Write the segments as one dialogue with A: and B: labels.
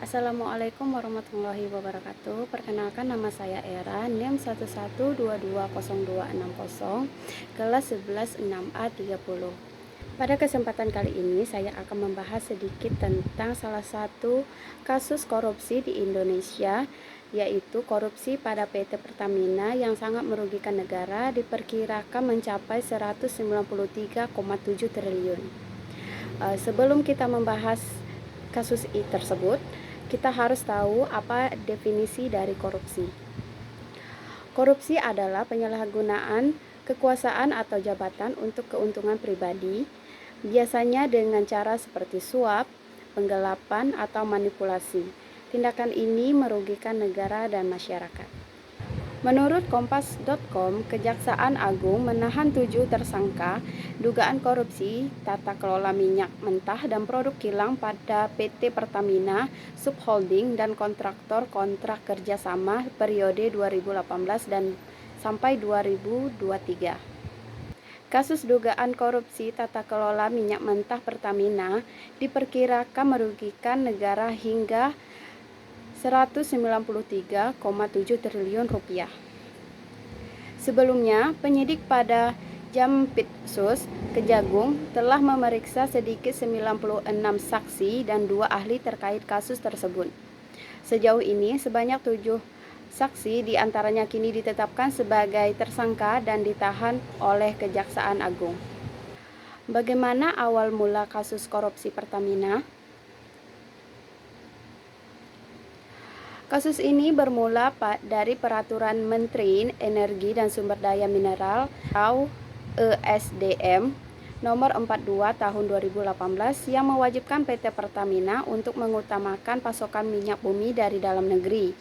A: Assalamualaikum warahmatullahi wabarakatuh. Perkenalkan, nama saya Era, NIM 112220260, kelas 11 6A 30. Pada kesempatan kali ini saya akan membahas sedikit tentang salah satu kasus korupsi di Indonesia, yaitu korupsi pada PT Pertamina yang sangat merugikan negara, diperkirakan mencapai 193,7 triliun. Sebelum kita membahas kasus tersebut, kita harus tahu apa definisi dari korupsi. Korupsi adalah penyalahgunaan kekuasaan atau jabatan untuk keuntungan pribadi, biasanya dengan cara seperti suap, penggelapan, atau manipulasi. Tindakan ini merugikan negara dan masyarakat. Menurut Kompas.com, Kejaksaan Agung menahan 7 tersangka dugaan korupsi tata kelola minyak mentah dan produk kilang pada PT Pertamina Subholding dan kontraktor kontrak kerjasama periode 2018 dan sampai 2023. Kasus dugaan korupsi tata kelola minyak mentah Pertamina diperkirakan merugikan negara hingga 193,7 triliun rupiah. Sebelumnya, penyidik pada Jampitsus Kejagung telah memeriksa sedikit 96 saksi dan 2 ahli terkait kasus tersebut. Sejauh ini, sebanyak 7 saksi diantaranya kini ditetapkan sebagai tersangka dan ditahan oleh Kejaksaan Agung. Bagaimana awal mula kasus korupsi Pertamina? Kasus ini bermula dari Peraturan Menteri Energi dan Sumber Daya Mineral atau ESDM nomor 42 tahun 2018 yang mewajibkan PT Pertamina untuk mengutamakan pasokan minyak bumi dari dalam negeri.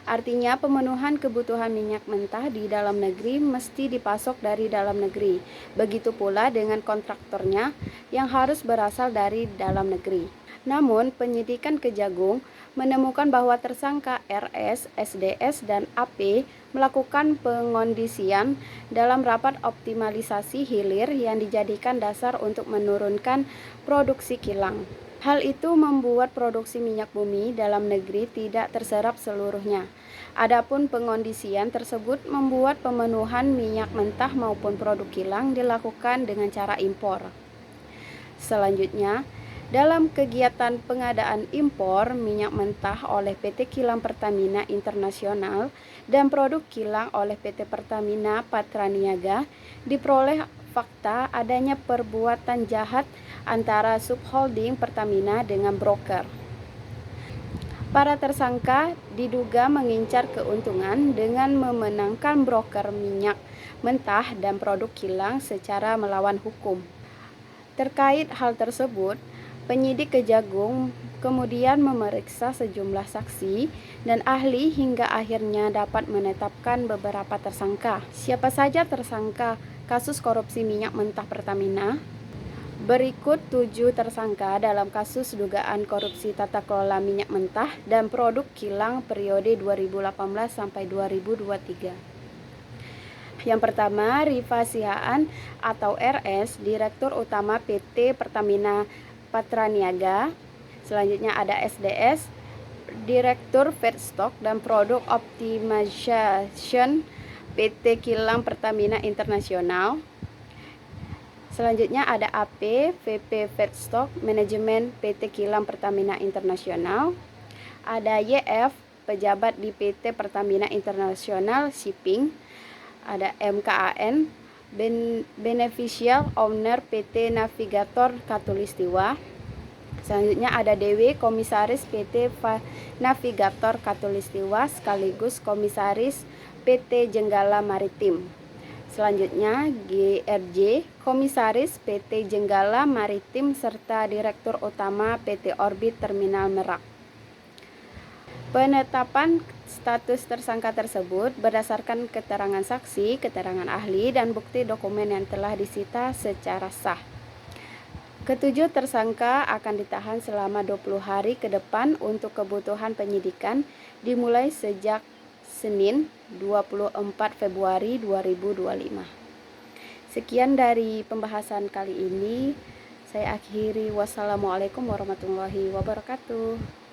A: Artinya pemenuhan kebutuhan minyak mentah di dalam negeri mesti dipasok dari dalam negeri. Begitu pula dengan kontraktornya yang harus berasal dari dalam negeri. Namun, penyidikan Kejagung menemukan bahwa tersangka RS, SDS, dan AP melakukan pengondisian dalam rapat optimalisasi hilir yang dijadikan dasar untuk menurunkan produksi kilang. Hal itu membuat produksi minyak bumi dalam negeri tidak terserap seluruhnya. Adapun pengondisian tersebut membuat pemenuhan minyak mentah maupun produk kilang dilakukan dengan cara impor. Selanjutnya, dalam kegiatan pengadaan impor minyak mentah oleh PT Kilang Pertamina Internasional dan produk kilang oleh PT Pertamina Patraniaga, diperoleh fakta adanya perbuatan jahat antara subholding Pertamina dengan broker. Para tersangka diduga mengincar keuntungan dengan memenangkan broker minyak mentah dan produk kilang secara melawan hukum. Terkait hal tersebut, penyidik Kejagung kemudian memeriksa sejumlah saksi dan ahli hingga akhirnya dapat menetapkan beberapa tersangka. Siapa saja tersangka kasus korupsi minyak mentah Pertamina? Berikut 7 tersangka dalam kasus dugaan korupsi tata kelola minyak mentah dan produk kilang periode 2018 sampai 2023. Yang pertama, Rifa Sihaan atau RS, Direktur Utama PT Pertamina Patraniaga. Selanjutnya ada SDS, Direktur Feedstock dan Produk Optimization PT Kilang Pertamina Internasional. Selanjutnya ada AP, VP Feedstock Manajemen PT Kilang Pertamina Internasional. Ada YF, pejabat di PT Pertamina International Shipping. Ada MKAN, Beneficial Owner PT Navigator Katulistiwa. Selanjutnya ada DW, Komisaris PT Navigator Katulistiwa sekaligus Komisaris PT Jenggala Maritim. Selanjutnya GRJ, Komisaris PT Jenggala Maritim serta Direktur Utama PT Orbit Terminal Merak. Penetapan status tersangka tersebut berdasarkan keterangan saksi, keterangan ahli, dan bukti dokumen yang telah disita secara sah. Ketujuh tersangka akan ditahan selama 20 hari ke depan untuk kebutuhan penyidikan dimulai sejak Senin 24 Februari 2025. Sekian dari pembahasan kali ini. Saya akhiri. Wassalamualaikum warahmatullahi wabarakatuh.